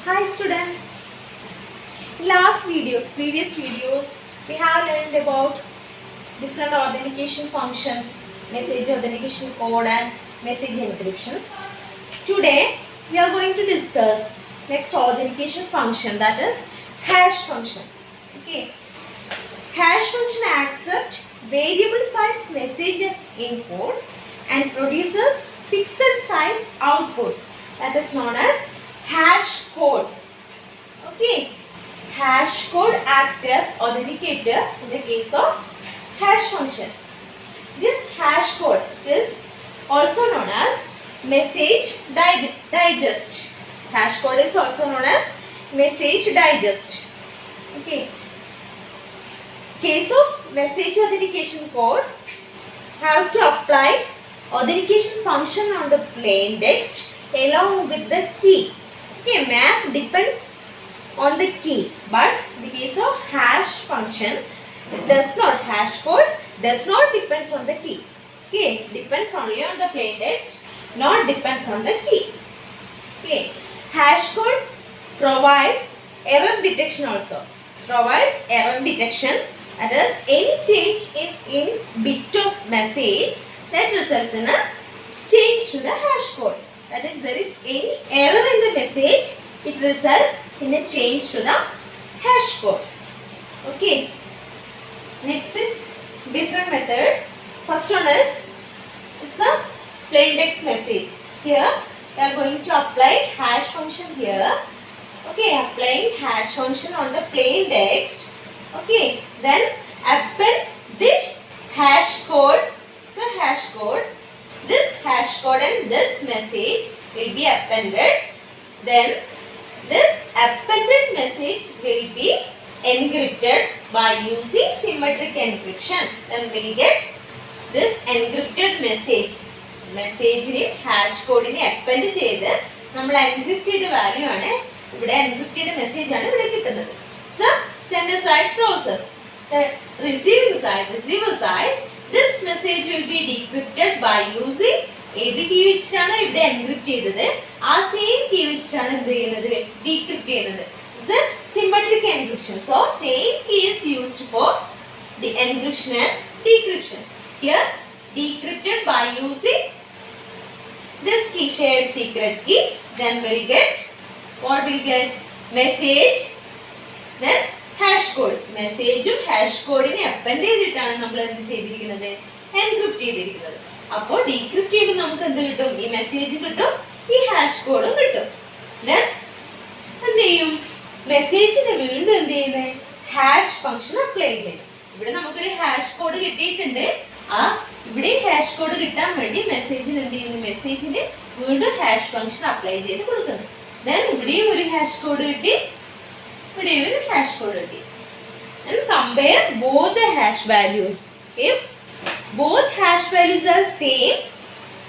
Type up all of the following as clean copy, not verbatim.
Hi students. Previous videos, we have learned about different authentication functions, message authentication code and message encryption. Today, we are going to discuss next authentication function, that is hash function. Okay. Hash function accepts variable size messages input and produces fixed size output, that is known as hash code. Okay, hash code acts as authenticator in the case of hash function. This hash code is also known as message digest. Hash code is also known as message digest. Okay. Case of message authentication code, have to apply authentication function on the plain text along with the key. Okay, map depends on the key, but in the case of hash function, it does not, hash code does not depends on the key. Okay, depends only on the plain text, not depends on the key. Okay, hash code provides error detection also. Provides error detection, that is any change in bit of message that results in a change to the hash code. That is, there is any error in the message, it results in a change to the hash code. Okay. Next, different methods. First one is the plain text message. Here we are going to apply hash function here. Okay, applying hash function on the plain text. Okay, then append this hash code. So hash code. This hash code and this message will be appended. Then this appended message will be encrypted by using symmetric encryption. Then we will get this encrypted message. Message in hash code in append cheythu nammal encrypt cheytha value aanu ivide encrypt cheytha message aanu ivide kittunnathu. So sender side process, the receiver side, this message will be decrypted by using ഏത് key വെച്ചിട്ടാണ് ഇവിടെ encrypt ചെയ്തത് ആ same key വെച്ചിട്ടാണ് എന്ത് ചെയ്യുന്നത് decrypt ചെയ്യുന്നത്. Symmetric encryption. So same key is used for the encryption and decryption. Here decrypted by using this key, shared secret key. Then we'll get what we'll get message, then hash code. Message ഉം hash code നെ append ചെയ്തിട്ടാണ് നമ്മൾ എന്ത് ചെയ്തിരിക്കുന്നത് encrypt ചെയ്തിരിക്കുന്നത്. അപ്പോൾ decrypt ചെയ്യുമ്പോൾ നമുക്ക് എന്ത് കിട്ടും? ഈ മെസ്സേജ് കിട്ടും, ഈ hash code ഉം കിട്ടും. Then എന്ത് ചെയ്യും? മെസ്സേജിനെ വീണ്ടും എന്ത് ചെയ്യുന്നത്? hash function apply ചെയ്യും. ഇവിടെ നമുക്കൊരു hash code കിട്ടിയിട്ടുണ്ട്. ആ ഇവിടെ ഹാഷ് കോഡ് കിട്ടാൻ വേണ്ടി മെസ്സേജിന് എന്ത് ചെയ്യുന്നു? മെസ്സേജിന് വീണ്ടും ഹാഷ് ഫംഗ്ഷൻ അപ്ലൈ ചെയ്ത് കൊടുക്കുന്നു. ദെൻ ഇവിടെയും ഒരു ഹാഷ് കോഡ് കിട്ടി, ഇവിടെയും ഒരു ഹാഷ് കോഡ് കിട്ടി. Then compare both the hash values. If both hash values are same,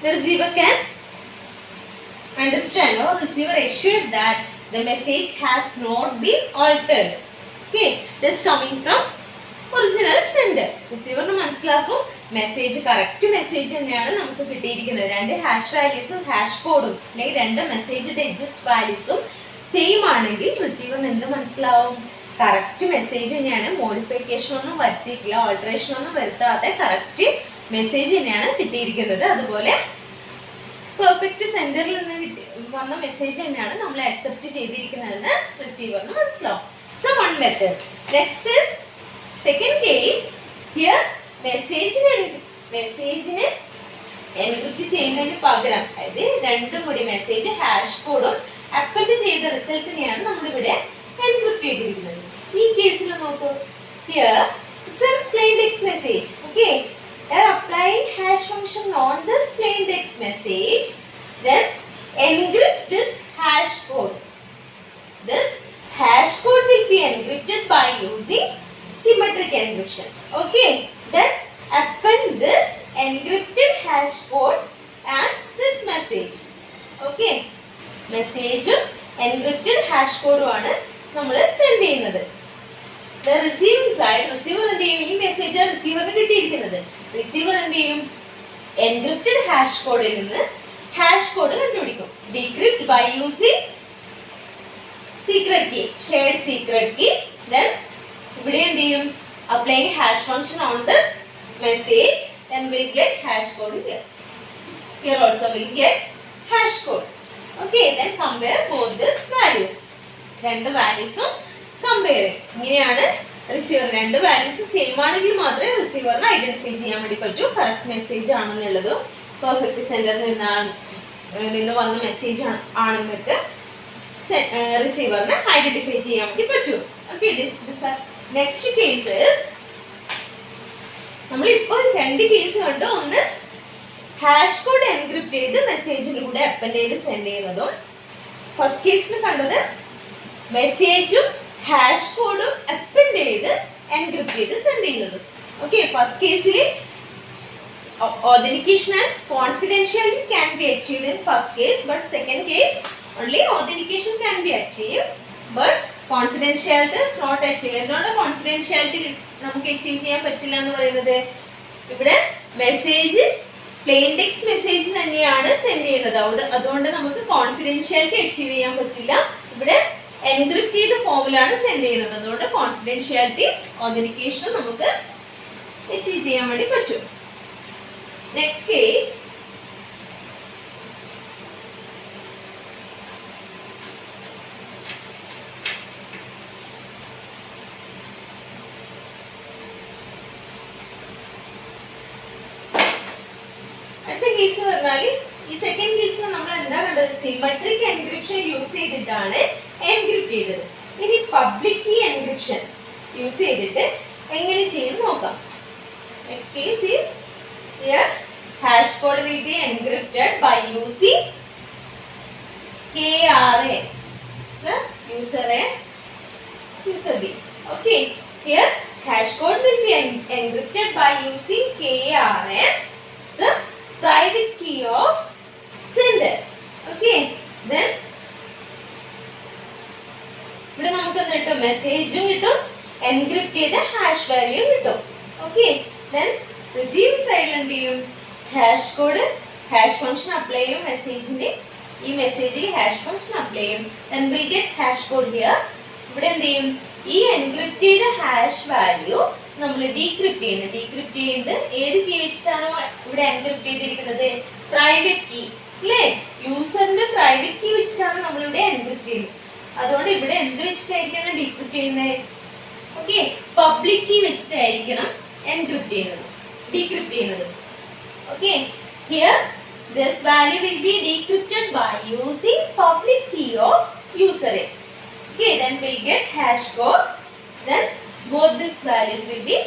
the receiver can understand or receiver assured that the message has not been altered. Okay, this coming from original sender. റിസീവറിന് മനസ്സിലാക്കും message correct message തന്നെയാണ് നമുക്ക് കിട്ടിയിരിക്കുന്നത്. രണ്ട് hash വാല്യൂസും hash കോഡും അല്ലെങ്കിൽ രണ്ട് message digest വാല്യൂസും same ആണെങ്കിൽ റിസീവറിന് എന്ത് മനസ്സിലാവും? കറക്റ്റ് മെസ്സേജ് തന്നെയാണ്, മോഡിഫിക്കേഷൻ ഒന്നും വരുത്തിയിട്ടില്ല, ഓൾട്ടറേഷൻ ഒന്നും വരുത്താതെ കറക്റ്റ് മെസ്സേജ് തന്നെയാണ് കിട്ടിയിരിക്കുന്നത്. അതുപോലെ പെർഫെക്റ്റ് സെൻഡറിൽ നിന്ന് വന്ന മെസ്സേജ് തന്നെയാണ് നമ്മൾ അക്സെപ്റ്റ് ചെയ്തിരിക്കുന്നതെന്ന് റിസീവറിന് മനസ്സിലാവും. So one method. Next is second case. Here മെസ്സേജിനെ എൻക്രിപ്റ്റ് ചെയ്യുന്നതിന് പകരം, അതായത് രണ്ടും കൂടി മെസ്സേജ് ഹാഷ് കോഡും അപ്പൻഡ് ചെയ്ത റിസൾട്ടിനെയാണ് നമ്മളിവിടെ എൻക്രിപ്റ്റ് ചെയ്തിരിക്കുന്നത്. ഈ കേസിൽ നോക്കൂ, here some plain text message. Okay, they are applying hash function on this plain text message, then encrypt this hash code. This hash code will be encrypted by using symmetric encryption. Okay, then append this encrypted hash code and this message. Okay, message encrypted hash code ആണ് നമ്മൾ send ചെയ്യുന്നത്. The receiving side, receiver എന്ത് ചെയ്യും? ഈ message റിസീവറിന് കിട്ടിയിരിക്കുന്നത്. Receiver എന്ത് ചെയ്യും? encrypted hash code ൽ നിന്ന് hash code കണ്ടുപിടിക്കും. Decrypt by using secret key, shared secret key. Then ഇവിടെ എന്ത് ചെയ്യും, applying hash function on this message, then we'll get hash code here. Here also we'll get hash code. Okay, then compare both these values. രണ്ട് വാല്യൂസും compare ചെയ്യും. ഇങ്ങനെയാണ് receiver രണ്ട് values same ആണെങ്കിൽ മാത്രമേ റിസീവറിനെ identify ചെയ്യാൻ വേണ്ടി പറ്റൂ. കറക്റ്റ് മെസ്സേജ് ആണെന്നുള്ളതും പെർഫെക്റ്റ് സെന്ററിൽ നിന്ന് വന്ന മെസ്സേജ് ആണെന്നൊക്കെ റിസീവറിനെ ഐഡന്റിഫൈ ചെയ്യാൻ വേണ്ടി പറ്റൂ. ഓക്കെ, നെക്സ്റ്റ് കേസസ് നമ്മളിപ്പോൾ രണ്ട് കേസ് കണ്ടു. ഒന്ന് ഹാഷ് കോഡ് എൻക്രിപ്റ്റ് ചെയ്ത് മെസ്സേജിലൂടെ അപ്പൻഡ് ചെയ്ത് സെൻഡ് ചെയ്യുന്നതും, ഫസ്റ്റ് കേസിൽ കണ്ടത് മെസ്സേജും ഹാഷ് കോഡും അപ്പൻഡ് ചെയ്ത് എൻക്രിപ്റ്റ് ചെയ്ത് സെൻഡ് ചെയ്യുന്നതും. ഓക്കെ, ഫസ്റ്റ് കേസിൽ authentication and confidentiality can be achieved in first case, but second case only authentication can be achieved but confidentiality is not achieved. എന്താണ് confidentiality നമുക്ക് achieve ചെയ്യാൻ പറ്റില്ല എന്ന് പറയുന്നത്? ഇവിടെ മെസ്സേജ് പ്ലെയിൻ ടെക്സ്റ്റ് മെസ്സേജ് തന്നെയാണ് സെൻഡ് ചെയ്യുന്നത്, അതുകൊണ്ട് നമുക്ക് കോൺഫിഡൻഷ്യാലിറ്റി അച്ചീവ് ചെയ്യാൻ പറ്റില്ല. ഇവിടെ എൻക്രിപ്റ്റ് ചെയ്ത ഫോമിലാണ് സെൻഡ് ചെയ്യുന്നത്, അതുകൊണ്ട് കോൺഫിഡൻഷ്യാലിറ്റി ഓതന്റിക്കേഷനും നമുക്ക് അച്ചീവ് ചെയ്യാൻ വേണ്ടി പറ്റും. നെക്സ്റ്റ് കേസ് അടുത്ത കേസ് പറഞ്ഞാൽ ഈ സെക്കൻഡ് കേസിൽ നമ്മൾ എന്താ കണ്ടത്? സിമെട്രിക് എൻക്രിപ്ഷൻ യൂസ് ചെയ്തിട്ടാണ് എൻക്രിപ്റ്റ് ചെയ്തത്. ഇനി പബ്ലിക് കീ എൻക്രിപ്ഷൻ യൂസ് ചെയ്തിട്ട് എങ്ങനെ ചെയ്യും നോക്കാം. Next case is here hash code will be encrypted by using KRA, so user A, user B. Okay, here hash code will be encrypted by using KRA, so private key of sender. Okay, then ഇവിടെ നമുക്ക് എന്ത് കിട്ടും? മെസ്സേജും കിട്ടും, encrypt ചെയ്ത hash value കിട്ടും. Okay, then receive സൈഡിൽ എന്ത് ചെയ്യും? Hash code hash function apply ചെയ്യും മെസ്സേജിന്റെ, ഈ മെസ്സേജിൽ ഹാഷ് ഫംഗ്ഷൻ അപ്ലൈ ചെയ്യും. then we get hash code here. ഇവിടെ എന്ത് ചെയ്യും? ഈ എൻക്രിപ്റ്റ് ചെയ്ത ഹാഷ് വാല്യൂ നമ്മൾ ഡീക്രിപ്റ്റ് ചെയ്യുന്നത് ഏത് കീ വെച്ചിട്ടാണോ ഇവിടെ എൻക്രിപ്റ്റ് ചെയ്തിരിക്കുന്നത്? പ്രൈവറ്റ് കീ അല്ലേ? യൂസറിന്റെ പ്രൈവറ്റ് കീ വെച്ചിട്ടാണ് നമ്മളിവിടെ എൻക്രിപ്റ്റ് ചെയ്യുന്നത്. അതുകൊണ്ട് ഇവിടെ എന്ത് വെച്ചിട്ടായിരിക്കണം ഡീക്രിപ്റ്റ് ചെയ്യുന്നത്? ഓക്കെ, പബ്ലിക് കീ വെച്ചിട്ടായിരിക്കണം എൻക്രിപ്റ്റ് ചെയ്യുന്നത്, ഡീക്രിപ്റ്റ് ചെയ്യുന്നത്. Okay, here this value will be decrypted by using public key of user A. Okay, then we'll get hash code. Then both these values will be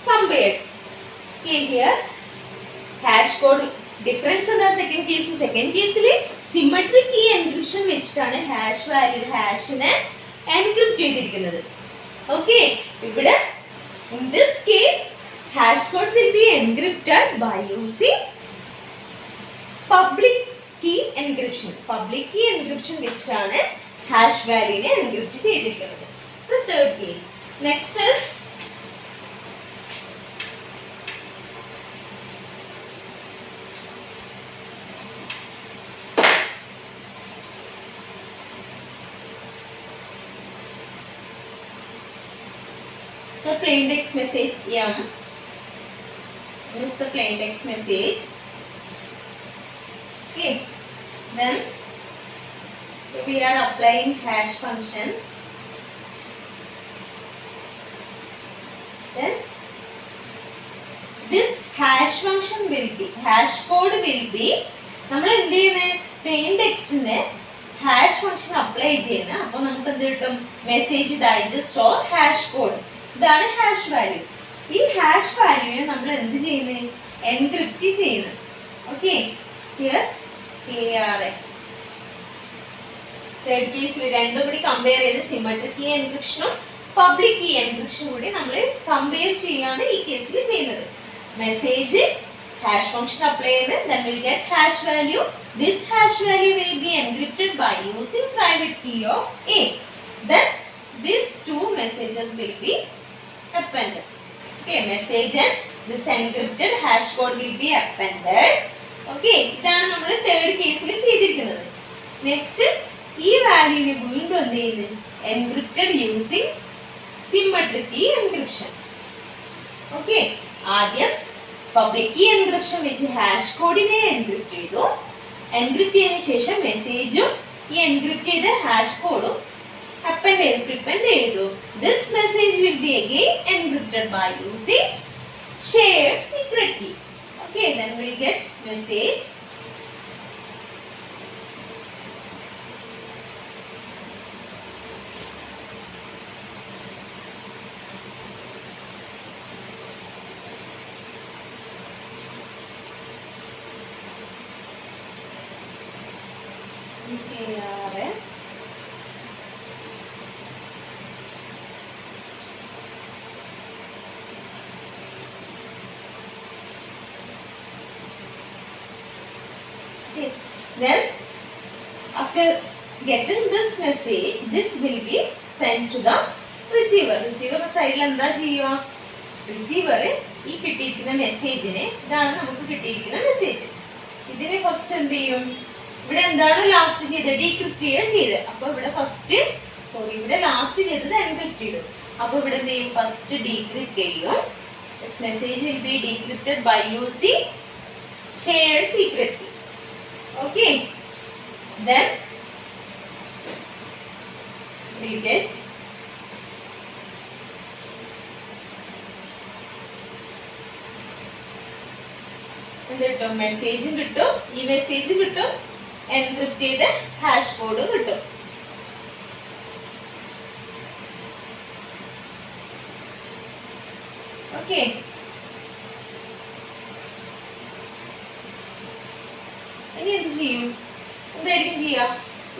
compared. Okay, here hash code difference in the second case. Second case le symmetric key encryption വെച്ചിട്ടാണ് hash value hashനെ encrypt ചെയ്തിരിക്കുന്നത്. Okay, ഇവിടെ in this case hash code will be encrypted by using public key encryption. Public key encryption വെച്ചിട്ടാണ് hash value നെ encrypt ചെയ്തിരിക്കുന്നത്. So third case. Next is plain text message M. Use the plain text message. Okay, then we are applying hash function. Then this hash function will be, hash code will be, നമ്മൾ എന്ത് ചെയ്യുന്നത്? plain textന്റെ hash function apply ചെയ്യുന്ന, അപ്പോൾ നമുക്ക് എന്ത് കിട്ടും? Message digest or hash code. ഇതാണ് hash value. ഈ ഹാഷ് വാല്യൂവിനെ നമ്മൾ എന്ത് ചെയ്യുന്നത്? എൻക്രിപ്റ്റ് ചെയ്യുന്നത്. Okay, here KRA. തേർഡ് കേസിൽ രണ്ടും കൂടി കമ്പയർ ചെയ്ത് സിമെട്രിക് കീ എൻക്രിപ്ഷനും പബ്ലിക് കീ എൻക്രിപ്ഷനും കൂടി നമ്മൾ കമ്പയർ ചെയ്യാണ് ഈ കേസിൽ ചെയ്യുന്നത്. മെസ്സേജ് hash function apply ചെയ്യുന്നത്, then we'll get hash value. This hash value will be encrypted by using private key of A. Then these two messages will be appended. Okay, message and this encrypted hash code will be appended. Okay, ഇതാണ് നമ്മൾ third കേസിൽ ചെയ്തിരിക്കുന്നത്. Next ഈ വാല്യൂവിനെ വീണ്ടും എന്ത് ചെയ്യുന്നത്, encrypted using symmetric key encryption. Okay, ആദ്യം public key encryption വെച്ച് ഹാഷ് കോഡിനെ എൻക്രിപ്റ്റ് ചെയ്തു. എൻക്രിപ്റ്റ് ചെയ്തതിനു ശേഷം മെസ്സേജും ഈ എൻക്രിപ്റ്റ് ചെയ്ത ഹാഷ് കോഡും append ചെയ്തു. This message will be again encrypted by using shared secret key. Okay, then we'll get message. Then after getting this message, this will be sent to the receiver. Receiver side la endha cheyyuva, receiver ee kittiyirukkunna message ne idana namukku kittiyirukkunna message, idine first endu cheyyum, ivide endana last cheythe decrypt cheythe, appo ivide first ivide last cheythe encrypt cheyidu, appo ivide endu cheyyum first decrypt cheyyum. This message will be decrypted by using shared secret key. Okay, then we get കിട്ടും, മെസ്സേജും കിട്ടും, ഈ message കിട്ടും, encrypt ചെയ്ത hash കോഡും കിട്ടും. Okay, ഇനി എന്ത് ചെയ്യും, എന്തായിരിക്കും ചെയ്യുക,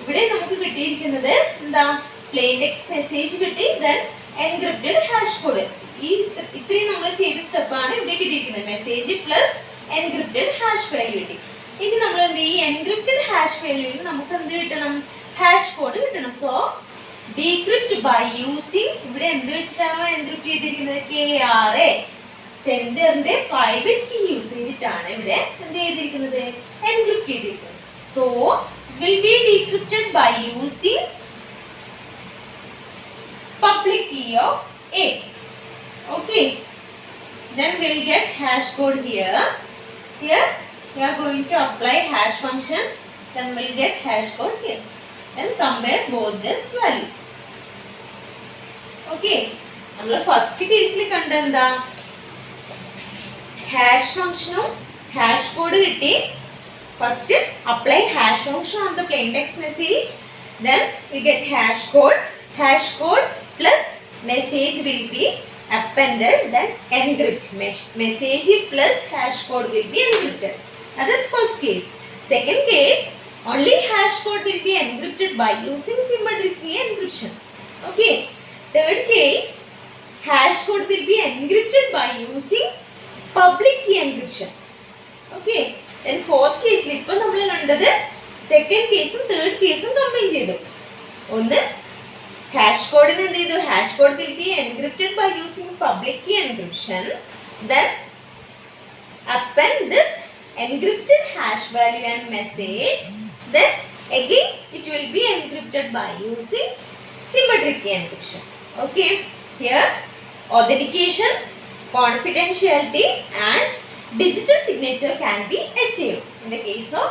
ഇവിടെ നമുക്ക് കിട്ടിയിരിക്കുന്നത് എന്താ, പ്ലെയിൻ ടെക്സ്റ്റ് മെസ്സേജ് കിട്ടി, ദെൻ എൻക്രിപ്റ്റഡ് ഹാഷ് കോഡ്. ഈ ഇത്രയും നമ്മൾ ചെയ്ത സ്റ്റെപ്പാണ് ഇവിടെ കിട്ടിയിരിക്കുന്നത്, message plus encrypted hash value കിട്ടി. ഇനി നമ്മൾ എന്ത് ചെയ്യും, എൻക്രിപ്റ്റഡ് ഹാഷ് വാല്യൂയിൽ നമുക്ക് എന്ത് കിട്ടണം, ഹാഷ് കോഡ് കിട്ടണം. സോ ഡീക്രിപ്റ്റ് ബൈ യൂസിങ്, ഇവിടെ എന്ത് വെച്ചിട്ടാണോ എൻക്രിപ്റ്റ് ചെയ്തിരിക്കുന്നത്, KRA സെൻഡറിന്റെ പ്രൈവറ്റ് കീ യൂസ് ചെയ്തിട്ടാണ് ഇവിടെ എന്ത് ചെയ്തിരിക്കുന്നത്, എൻക്രിപ്റ്റ് ചെയ്തിരിക്കുന്നത്. So will be decrypted by using public key of A. Okay, then we'll get hash code here. Here we are going to apply hash function, then we'll get hash code here, then compare both this value. Okay, നമ്മൾ first കേസിൽ കണ്ട എന്താ, hash ഫംഗ്ഷനും hash code കിട്ടി. First apply hash function on the plain text message, then we get hash code. Hash code plus message will be appended, then encrypt. Message plus hash code will be encrypted. That is first case. Second case, only hash code will be encrypted by using symmetric key encryption. Okay. Third case, hash code will be encrypted by using public key encryption. Okay. Then fourth case ഇപ്പോൾ നമ്മൾ കണ്ടത് second കേസും third കേസും combine ചെയ്തു. ഒന്ന് hash കോഡിന് എന്ത് ചെയ്തു, hash code will be encrypted by using public key encryption, then append this encrypted hash value and message, then again it will be encrypted by using symmetric key encryption. Okay, here authentication, confidentiality and digital signature can be achieved in the case of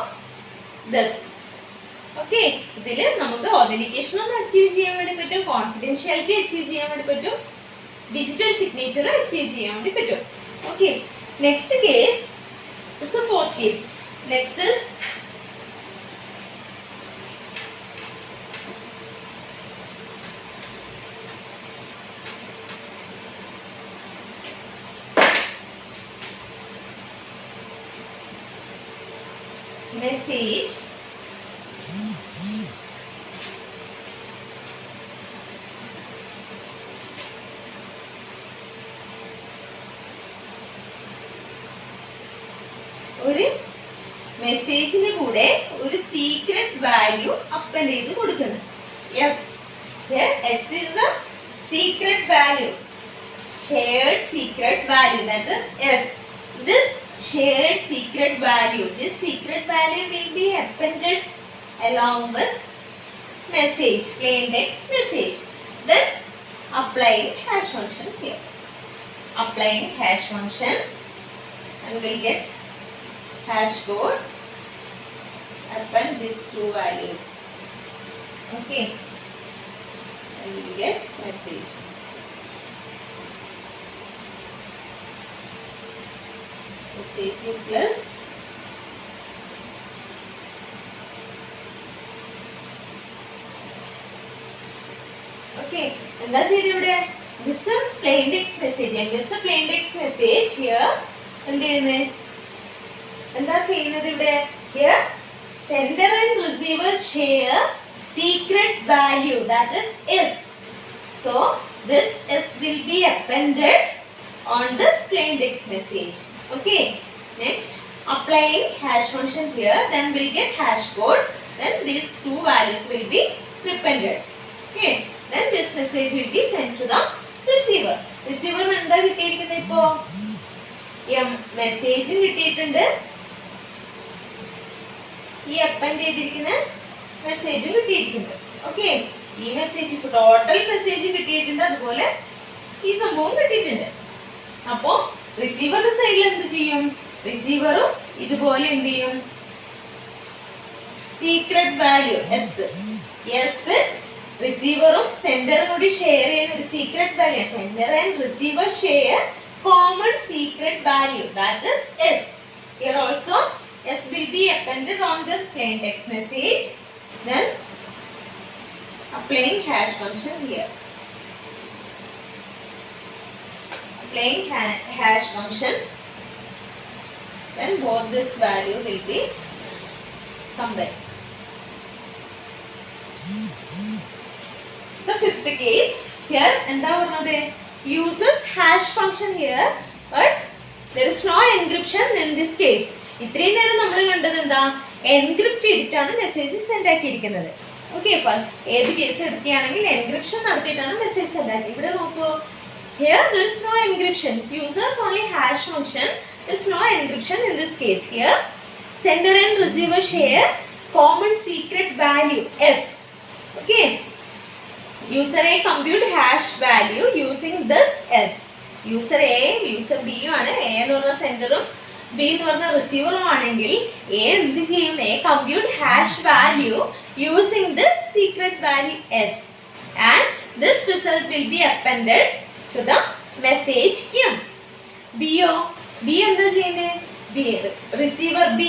this. Okay, ഇതിൽ നമുക്ക് authentication ഒന്ന് achieve ചെയ്യാൻ വേണ്ടി പറ്റും, confidentiality achieve ചെയ്യാൻ വേണ്ടി പറ്റും, digital signature achieve ചെയ്യാൻ വേണ്ടി പറ്റും. Okay, next case is the fourth case. Next is message ഒരു മെസ്സേജിന് കൂടെ ഒരു സീക്രട്ട് വാല്യൂ അപ്പൻഡ് ചെയ്ത് കൊടുക്കുന്നു. Yes, S is the secret value, shared secret value, that is S. This shared secret value will be appended along with message, plain text message. Then applying hash function here. Applying hash function and we'll get hash code. Append these two values. Okay. And we'll get message. Message plus okay, and that's it. This is a plain text message. I miss the plain text message here. And that's here. Sender and receiver share secret value, that is S. So this S will be appended on this plain text message. Okay. Next, applying hash function here. Then we'll get hash code. Then these two values will be prepended. Okay. Then this message will be sent to the receiver. Receiver എന്താ കിട്ടിയിരിക്കുന്നത് ഇപ്പോ മെസ്സേജും കിട്ടിയിട്ടുണ്ട്, ഈ append ചെയ്തിരിക്കുന്ന മെസ്സേജും കിട്ടിയിരിക്കുന്നത്. Okay, ഈ മെസ്സേജ് ഇപ്പോൾ ടോട്ടൽ മെസ്സേജും കിട്ടിയിട്ടുണ്ട്, അതുപോലെ ഈ സംഭവം കിട്ടിയിട്ടുണ്ട്. അപ്പോൾ റിസീവറുടെ സൈഡിൽ എന്ത് ചെയ്യും? റിസീവറും ഇതുപോലെ എന്ത് ചെയ്യും? സീക്രട്ട് വാല്യൂ എസ് റിസീവറും സെൻഡറും കൂടി ഷെയർ ചെയ്യുന്ന ഒരു secret value. Sender and receiver share common secret value, that is S. Here also S will be appended on this plain text message. Then applying hash function here. Applying hash function. Then both this value will be combined. It's the fifth case. Here and the uses hash function here, but there is no encryption in this case. ഇത്രയും നേരം നമ്മൾ കണ്ടത് എന്താ? Encrypt ചെയ്തിട്ടാണ് message send ആക്കിയിരിക്കുന്നത്. Okay, അപ്പം ഏത് case എടുക്കുകയാണെങ്കിൽ encryption നടത്തിയിട്ടാണ് message send ആക്കി. ഇവിടെ നോക്കൂ, here there is no encryption. Uses only hash function. There is no encryption in this case. Here sender and receiver share common secret value S. Okay. User A compute hash value using this S. User A, user B ആണ്. A എന്ന് പറഞ്ഞ സെൻഡറും B എന്ന് പറഞ്ഞ റിസീവറും ആണെങ്കിൽ A എന്ത് ചെയ്യും? A compute hash value using this secret value S. And this result will be appended to the message M. B എന്താ ചെയ്യുന്നത്? B, receiver B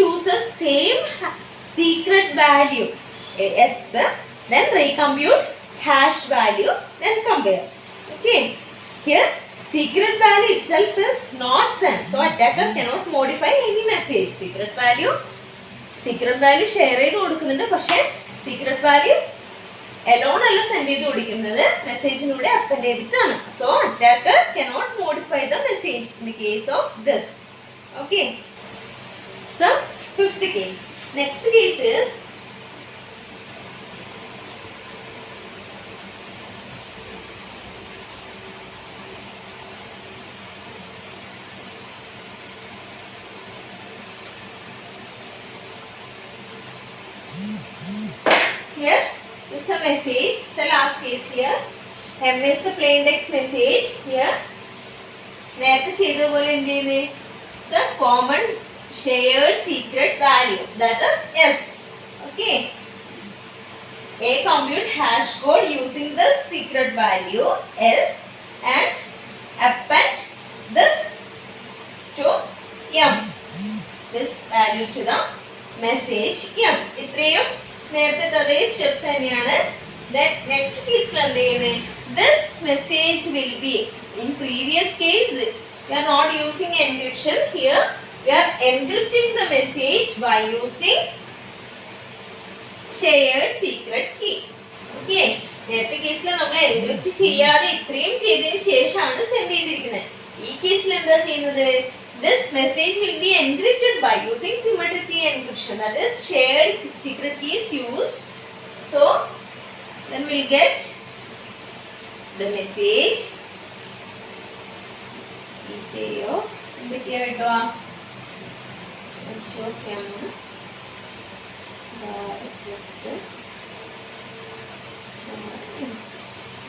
uses same secret value S. Then recompute hash value, then compare. Okay, here secret value itself is not sent, so attacker cannot modify any message. Secret value share ചെയ്തു കൊടുക്കുന്നുണ്ട്, പക്ഷേ secret value alone അല്ല send ചെയ്ത് കൊടുക്കുന്നത്, മെസ്സേജിലൂടെ append ചെയ്തിട്ടാണ്. So attacker cannot modify the message in the case of this. Okay, so fifth case. Next case is here. This is a message. It's the last case here. M is the plain text message here. നേരത്തെ ചെയ്തതുപോലെ എന്ത് ചെയ്യുന്നത്? It's a common shared secret value, that is S. Okay. A compute hash code using this secret value S and append this to M. This value to the message M. ഇത്രയും നേരത്തെ അതേ steps തന്നെയാണ്. Then next case this message will be, in previous case we are not using encryption. Here we are encrypting the message by using shared secret key. Okay, നേരത്തെ കേസിൽ നമ്മൾ encrypt ചെയ്യാതെ ഇത്രയും ചെയ്തതിന് ശേഷമാണ് സെൻഡ് ചെയ്തിരിക്കുന്നത്. ഈ കേസിൽ എന്താ ചെയ്യുന്നത്? This message will be encrypted by using symmetric key encryption, that is shared secret key is used. So then we'll get the message detail indicator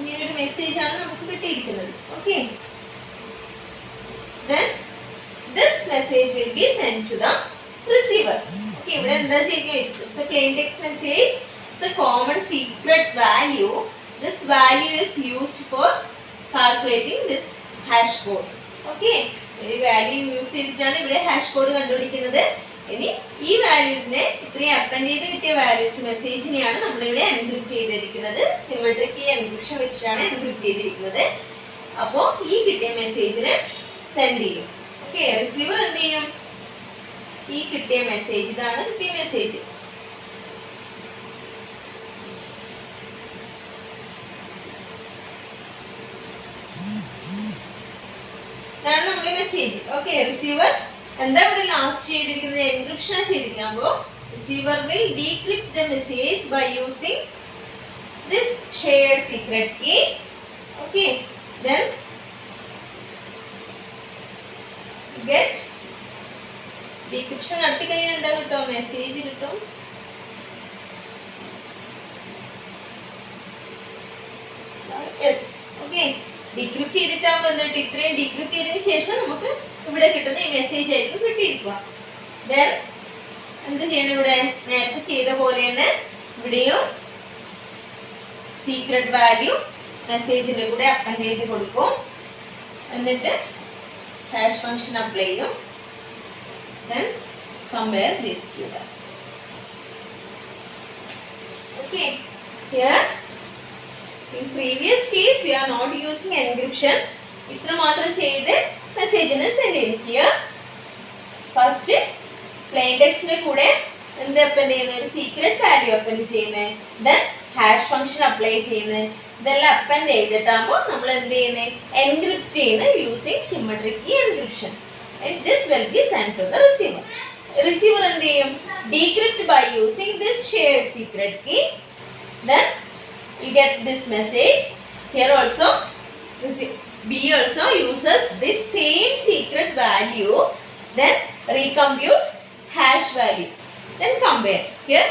ഇങ്ങനൊരു മെസ്സേജ് ആണ് നമുക്ക് കിട്ടിയിരിക്കുന്നത്. Okay, then this message will be sent to the receiver. Okay, ഇവിടെ എന്താ ചെയ്യുന്നത്? It's a plain text message. It's a common secret value. This value is used for calculating this hash code. Okay, ഈ value use ചെയ്തിട്ടാണ് ഇവിടെ hash code കണ്ടുപിടിക്കുന്നത്. ഇനി ഈ വാല്യൂസിനെ ഇത്രയും അപ്പൻഡ് ചെയ്ത് കിട്ടിയ വാല്യൂസ് മെസ്സേജിനെയാണ് നമ്മളിവിടെ എൻക്രിപ്റ്റ് ചെയ്തിരിക്കുന്നത്. സിമെട്രിക് കീ എൻക്രിപ്ഷൻ വെച്ചിട്ടാണ് എൻക്രിപ്റ്റ് ചെയ്തിരിക്കുന്നത്. അപ്പോൾ ഈ കിട്ടിയ മെസ്സേജിനെ സെൻഡ് ചെയ്യും. ഓക്കെ, റിസീവർ എന്ത് ചെയ്യും? ഈ കിട്ടിയ മെസ്സേജ്, ഇതാണ് കിട്ടിയ മെസ്സേജ്. ഇതാണ് നമ്മുടെ മെസ്സേജ്. ഓക്കെ, റിസീവർ എന്താ ഇവിടെ ലാസ്റ്റ് ചെയ്തിരിക്കുന്നത്? എൻക്രിപ്ഷൻ ചെയ്തിരിക്കുന്നത്. അപ്പോൾ receiver will decrypt the message by using this shared secret key. Okay, then get decryption നടത്തി കഴിഞ്ഞാൽ എന്താ കിട്ടും? മെസ്സേജ് കിട്ടും. യെസ്, ഓക്കെ, ഡീക്രിപ്റ്റ് ചെയ്തിട്ടാകുമ്പോൾ എന്നിട്ട് ഇത്രയും ഡീക്രിപ്റ്റ് ചെയ്തതിന് ശേഷം നമുക്ക് ഇവിടെ കിട്ടുന്ന ഈ മെസ്സേജ് ആയിരിക്കും കിട്ടിയിരിക്കുക. ദെൻ എന്ത് ചെയ്യണം? ഇവിടെ നേരത്തെ ചെയ്ത പോലെ തന്നെ ഇവിടെയും സീക്രട്ട് വാല്യൂ മെസ്സേജിന്റെ കൂടെ അപ്പൻഡ് ചെയ്ത് കൊടുക്കും. എന്നിട്ട് hash function apply ചെയ്യും. Then compare these two. Okay, here in previous case we are not using encryption. ഇത്ര മാത്രം ചെയ്ത് മെസ്സേജിനെ സെൻഡ് ചെയ്യും. Here first plain textന്റെ കൂടെ എന്ത് അപ്പൻഡ് ചെയ്യുന്നത്? ഒരു സീക്രട്ട് വാല്യൂ അപ്പൻഡ് ചെയ്യുന്നത്. Then hash function apply ചെയ്യുന്നത്. ഇതെല്ലാം അപ്പൻഡ് ചെയ്തിട്ടാകുമ്പോൾ നമ്മൾ എന്ത് ചെയ്യുന്നത്? എൻക്രിപ്റ്റ് ചെയ്യുന്നത് using symmetric key encryption. This will be send to the receiver. Receiver എന്ത് ചെയ്യും? Decrypt by using this shared secret key. Then you get this message. Here also B also uses this same secret value. Then recompute hash value. Then compare. Here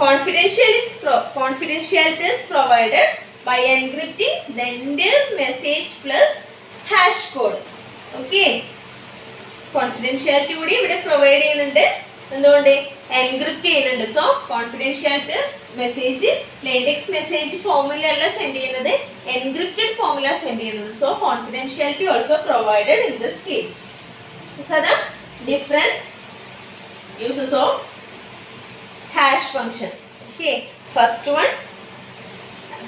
confidentiality is provided by encrypting the entire message plus hash code. Okay, confidentiality കൂടി ഇവിടെ provide ചെയ്യുന്നുണ്ട്. എന്തുകൊണ്ട്? Encrypt ചെയ്യുന്നുണ്ട്. So confidentiality message plain text message ഫോമിലല്ല send ചെയ്യുന്നത്, encrypted ഫോമില send ചെയ്യുന്നത്. So confidentiality also provided in this case. These are the different uses of hash function. Okay, first one,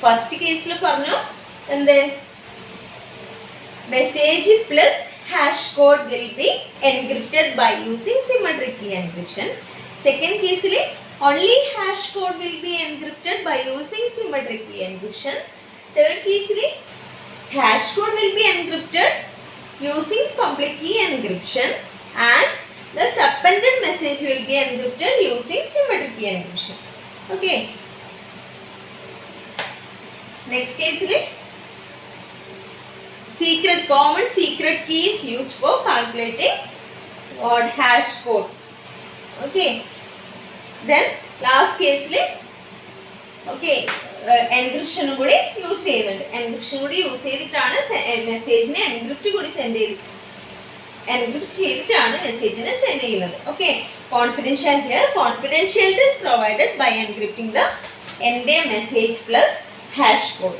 first case lo parnu ende message plus hash code will be encrypted by using symmetric key encryption. Second case le only hash code will be encrypted by using symmetric key encryption. Third case le hash code will be encrypted using public key encryption and the appended message will be encrypted using symmetric key encryption. Okay, next case le common secret key is used for calculating or hash code. Okay, then last case le okay encryption കൂടി use ചെയ്യുന്നുണ്ട്. Encryption കൂടി use ചെയ്തിട്ടാണ് മെസ്സേജിനെ encrypt ചെയ്തിട്ടാണ് മെസ്സേജിനെ send ചെയ്യുന്നത്. Okay, confidentiality is provided by encrypting the entire message plus hash code.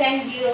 Thank you.